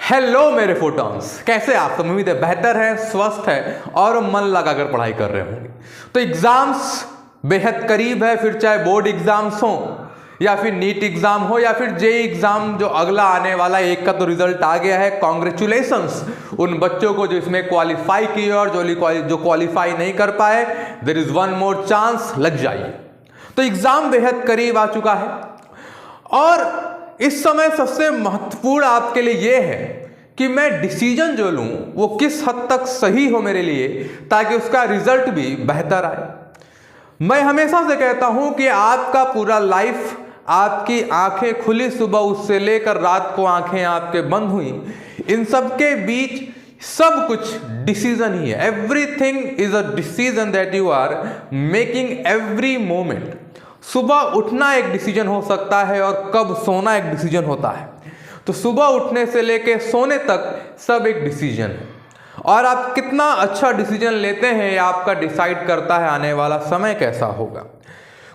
Hello मेरे photons, कैसे आप सब? उम्मीद है बेहतर है, स्वस्थ है और मन लगाकर पढ़ाई कर रहे होंगे। तो एग्जाम्स बेहद करीब है, फिर चाहे बोर्ड एग्जाम्स हो या फिर नीट एग्जाम हो या फिर जेई एग्जाम जो अगला आने वाला है। एक का तो रिजल्ट आ गया है, कॉन्ग्रेचुलेशंस उन बच्चों को जो इसमें क्वालिफाई किए और जो क्वालिफाई नहीं कर पाए। There is one more chance, लग जाइए। तो एग्जाम बेहद करीब आ चुका है और इस समय सबसे महत्वपूर्ण आपके लिए यह है कि मैं डिसीजन जो लूं वो किस हद तक सही हो मेरे लिए, ताकि उसका रिजल्ट भी बेहतर आए। मैं हमेशा से कहता हूं कि आपका पूरा लाइफ, आपकी आंखें खुली सुबह उससे लेकर रात को आंखें आपके बंद हुई, इन सब के बीच सब कुछ डिसीजन ही है। Everything is a decision that you are making every moment. सुबह उठना एक डिसीजन हो सकता है और कब सोना एक डिसीजन होता है। तो सुबह उठने से लेके सोने तक सब एक डिसीजन है और आप कितना अच्छा डिसीजन लेते हैं ये आपका डिसाइड करता है आने वाला समय कैसा होगा।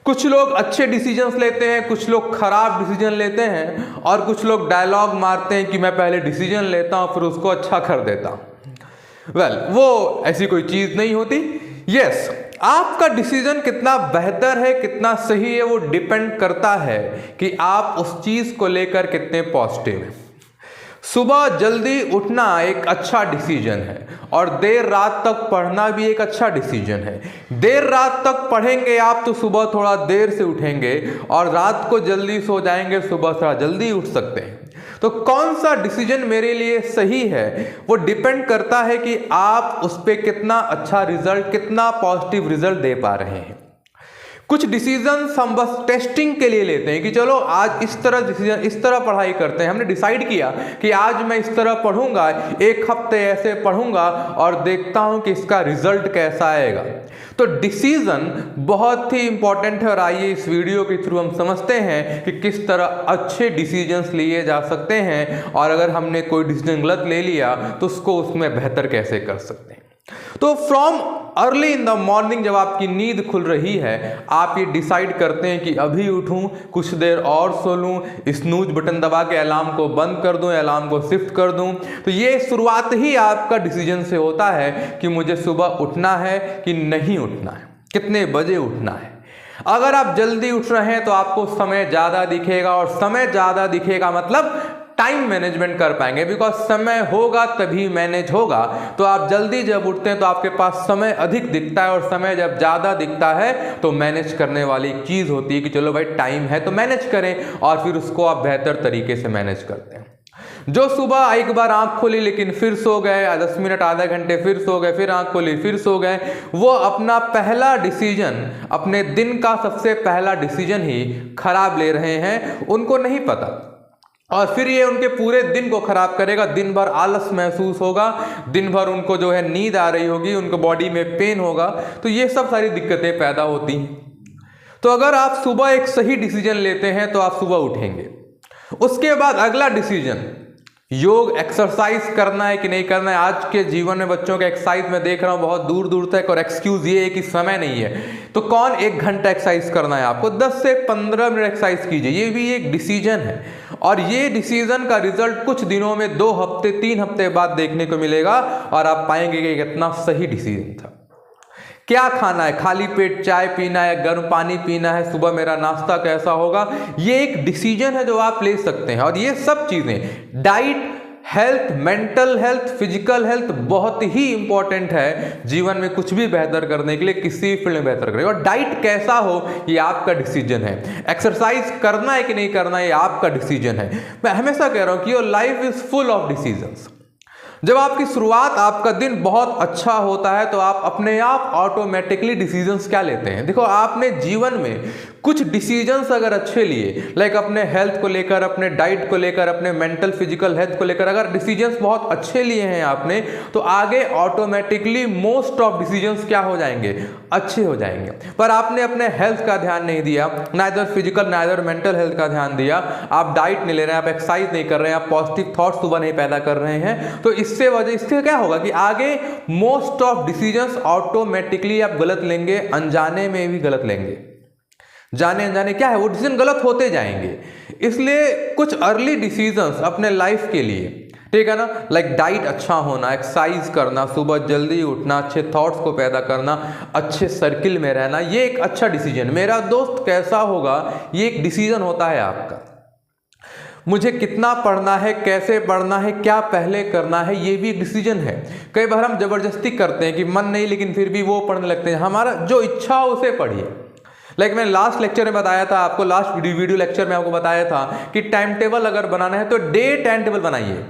कुछ लोग अच्छे डिसीजंस लेते हैं, कुछ लोग खराब डिसीजन लेते हैं और कुछ लोग डायलॉग मारते हैं कि मैं पहले डिसीजन लेता हूं फिर उसको अच्छा कर देता हूं। वो ऐसी कोई चीज नहीं होती। यस, आपका डिसीजन कितना बेहतर है, कितना सही है, वो डिपेंड करता है कि आप उस चीज को लेकर कितने पॉजिटिव हैं। सुबह जल्दी उठना एक अच्छा डिसीजन है और देर रात तक पढ़ना भी एक अच्छा डिसीजन है। देर रात तक पढ़ेंगे आप तो सुबह थोड़ा देर से उठेंगे और रात को जल्दी सो जाएंगे, सुबह थोड़ा जल्दी उठ सकते हैं। तो कौन सा डिसीजन मेरे लिए सही है वो डिपेंड करता है कि आप उस पर कितना अच्छा रिजल्ट, कितना पॉजिटिव रिजल्ट दे पा रहे हैं। कुछ डिसीजंस हम बस टेस्टिंग के लिए लेते हैं कि चलो आज इस तरह डिसीजन, इस तरह पढ़ाई करते हैं। हमने डिसाइड किया कि आज मैं इस तरह पढ़ूंगा, एक हफ्ते ऐसे पढ़ूंगा और देखता हूं कि इसका रिजल्ट कैसा आएगा। तो डिसीजन बहुत ही इंपॉर्टेंट है और आइए इस वीडियो के थ्रू हम समझते हैं कि किस तरह अच्छे डिसीजंस लिए जा सकते हैं और अगर हमने कोई डिसीजन गलत ले लिया तो उसको उसमें बेहतर कैसे कर सकते हैं। तो from early in the morning, जब आपकी नींद खुल रही है, आप ये डिसाइड करते हैं कि अभी उठूं, कुछ देर और सो लूं, स्नूज बटन दबा के अलार्म को बंद कर दूं, अलार्म को शिफ्ट कर दूं। तो ये शुरुआत ही आपका डिसीजन से होता है कि मुझे सुबह उठना है कि नहीं उठना है, कितने बजे उठना है। अगर आप जल्दी उठ रहे हैं तो आपको समय ज़्यादा दिखेगा और समय ज़्यादा दिखेगा मतलब टाइम मैनेजमेंट कर पाएंगे, बिकॉज समय होगा तभी मैनेज होगा। तो आप जल्दी जब उठते हैं तो आपके पास समय अधिक दिखता है और समय जब ज़्यादा दिखता है तो मैनेज करने वाली चीज़ होती है कि चलो भाई टाइम है तो मैनेज करें और फिर उसको आप बेहतर तरीके से मैनेज करते हैं। जो सुबह एक बार आंख खोली लेकिन फिर सो गए, 10 मिनट आधा घंटे फिर सो गए, फिर आंख खोली फिर सो गए, वो अपना पहला डिसीजन, अपने दिन का सबसे पहला डिसीजन ही खराब ले रहे हैं, उनको नहीं पता। और फिर ये उनके पूरे दिन को खराब करेगा। दिन भर आलस महसूस होगा, दिन भर उनको जो है नींद आ रही होगी, उनको बॉडी में पेन होगा। तो ये सब सारी दिक्कतें पैदा होती हैं। तो अगर आप सुबह एक सही डिसीजन लेते हैं तो आप सुबह उठेंगे। उसके बाद अगला डिसीजन, योग, एक्सरसाइज करना है कि नहीं करना है। आज के जीवन में बच्चों के एक्सरसाइज में देख रहा हूं बहुत दूर दूर तक, और एक्सक्यूज ये है कि समय नहीं है। तो कौन 1 घंटा एक्सरसाइज करना है आपको? 10 से 15 मिनट एक्सरसाइज कीजिए, ये भी एक डिसीजन है। और ये डिसीजन का रिजल्ट कुछ दिनों में, 2 हफ्ते 3 हफ्ते बाद देखने को मिलेगा और आप पाएंगे कि कितना सही डिसीजन था। क्या खाना है? खाली पेट चाय पीना है, गर्म पानी पीना है, सुबह मेरा नाश्ता कैसा होगा, ये एक डिसीजन है जो आप ले सकते हैं। और ये सब चीजें, diet, health, mental health, physical health बहुत ही इंपॉर्टेंट है जीवन में कुछ भी बेहतर करने के लिए, किसी फील्ड में बेहतर करने। और डाइट कैसा हो ये आपका डिसीजन है। एक्सरसाइज करना है कि नहीं करना ये आपका डिसीजन है। मैं हमेशा कह रहा हूं कि your life is full of decisions. जब आपकी शुरुआत, आपका दिन बहुत अच्छा होता है तो आप अपने आप ऑटोमेटिकली डिसीजंस क्या लेते हैं? देखो, आपने जीवन में कुछ डिसीजंस अगर अच्छे लिए, लाइक अपने हेल्थ को लेकर, अपने डाइट को लेकर, अपने मेंटल फिजिकल हेल्थ को लेकर अगर डिसीजंस बहुत अच्छे लिए हैं आपने, तो आगे ऑटोमेटिकली मोस्ट ऑफ डिसीजंस क्या हो जाएंगे? अच्छे हो जाएंगे। पर आपने अपने हेल्थ का ध्यान नहीं दिया, neither physical neither mental health का ध्यान दिया, आप डाइट नहीं ले रहे हैं, आप एक्सरसाइज नहीं कर रहे हैं, आप पॉजिटिव थॉट सुबह नहीं पैदा कर रहे हैं, तो इससे क्या होगा कि आगे मोस्ट ऑफ डिसीजंस ऑटोमेटिकली आप गलत लेंगे, अनजाने में भी गलत लेंगे। जाने अनजाने क्या है, वो डिसीजन गलत होते जाएंगे। इसलिए कुछ अर्ली डिसीजंस अपने लाइफ के लिए ठीक है ना। लाइक डाइट अच्छा होना, एक्सरसाइज करना, सुबह जल्दी उठना, अच्छे थॉट्स को पैदा करना, अच्छे सर्किल में रहना, ये एक अच्छा डिसीजन। मेरा दोस्त कैसा होगा ये एक डिसीजन होता है आपका। मुझे कितना पढ़ना है, कैसे पढ़ना है, क्या पहले करना है, ये भी एक डिसीजन है। कई बार हम जबरदस्ती करते हैं कि मन नहीं, लेकिन फिर भी वो पढ़ने लगते हैं। हमारा जो इच्छा हो उसे पढ़िए। लाइक मैंने लास्ट लेक्चर में बताया था आपको, लास्ट वीडियो लेक्चर में आपको बताया था कि टाइम टेबल अगर बनाना है तो डे टाइम टेबल बनाइए,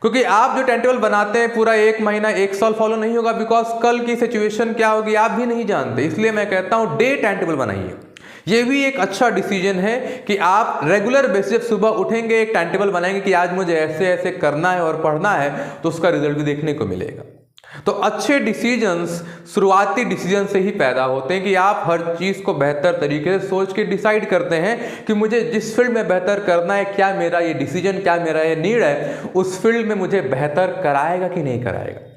क्योंकि आप जो टाइम टेबल बनाते हैं पूरा 1 महीना 1 साल फॉलो नहीं होगा, बिकॉज कल की सिचुएशन क्या होगी आप भी नहीं जानते। इसलिए मैं कहता हूं डे टाइम टेबल बनाइए। ये भी एक अच्छा डिसीजन है कि आप रेगुलर बेसिस जब सुबह उठेंगे एक टाइम टेबल बनाएंगे कि आज मुझे ऐसे ऐसे करना है और पढ़ना है, तो उसका रिजल्ट भी देखने को मिलेगा। तो अच्छे डिसीजंस शुरुआती डिसीजन से ही पैदा होते हैं कि आप हर चीज़ को बेहतर तरीके से सोच के डिसाइड करते हैं कि मुझे जिस फील्ड में बेहतर करना है, क्या मेरा ये डिसीजन, क्या मेरा ये नीड है, उस फील्ड में मुझे बेहतर कराएगा कि नहीं कराएगा।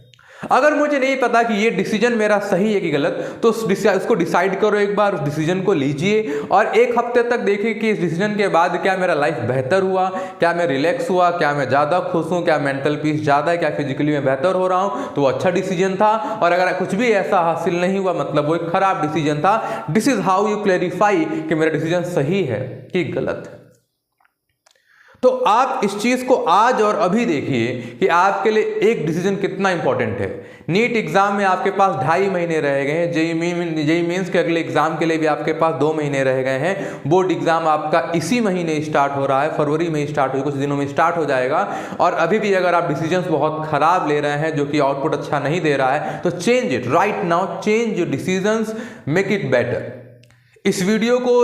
अगर मुझे नहीं पता कि ये डिसीजन मेरा सही है कि गलत, तो उसको डिसाइड करो, एक बार उस डिसीजन को लीजिए और 1 हफ्ते तक देखिए कि इस डिसीजन के बाद क्या मेरा लाइफ बेहतर हुआ, क्या मैं रिलैक्स हुआ, क्या मैं ज़्यादा खुश हूँ, क्या मेंटल पीस ज़्यादा है, क्या फिजिकली मैं बेहतर हो रहा हूँ, तो वो अच्छा डिसीजन था। और अगर कुछ भी ऐसा हासिल नहीं हुआ, मतलब वो एक खराब डिसीजन था। This is how you clarify कि मेरा डिसीजन सही है कि गलत है। तो आप इस चीज को आज और अभी देखिए कि आपके लिए एक डिसीजन कितना इंपॉर्टेंट है। नीट एग्जाम में आपके पास 2.5 महीने रह गए हैं, जेईई मेंस के अगले एग्जाम के लिए भी आपके पास 2 महीने रह गए हैं। बोर्ड एग्जाम आपका इसी महीने स्टार्ट हो रहा है, फरवरी में स्टार्ट हो, कुछ दिनों में स्टार्ट हो जाएगा। और अभी भी अगर आप डिसीजंस बहुत खराब ले रहे हैं, जो कि आउटपुट अच्छा नहीं दे रहा है, तो change it right now, change your decisions, make it better. इस वीडियो को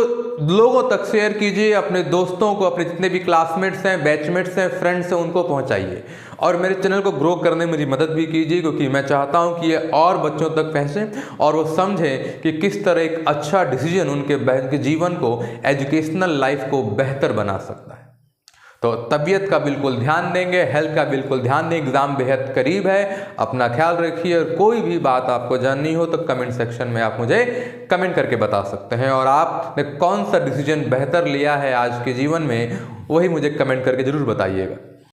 लोगों तक शेयर कीजिए, अपने दोस्तों को, अपने जितने भी क्लासमेट्स हैं, बैचमेट्स हैं, फ्रेंड्स हैं, उनको पहुंचाइए। और मेरे चैनल को ग्रो करने में मेरी मदद भी कीजिए, क्योंकि मैं चाहता हूं कि ये और बच्चों तक पहुंचे और वो समझें कि किस तरह एक अच्छा डिसीजन उनके जीवन को, एजुकेशनल लाइफ को बेहतर बना सकता है। तो तबीयत का बिल्कुल ध्यान देंगे, हेल्थ का बिल्कुल ध्यान दें, एग्जाम बेहद करीब है, अपना ख्याल रखिए। और कोई भी बात आपको जाननी हो तो कमेंट सेक्शन में आप मुझे कमेंट करके बता सकते हैं। और आपने कौन सा डिसीजन बेहतर लिया है आज के जीवन में, वही मुझे कमेंट करके जरूर बताइएगा।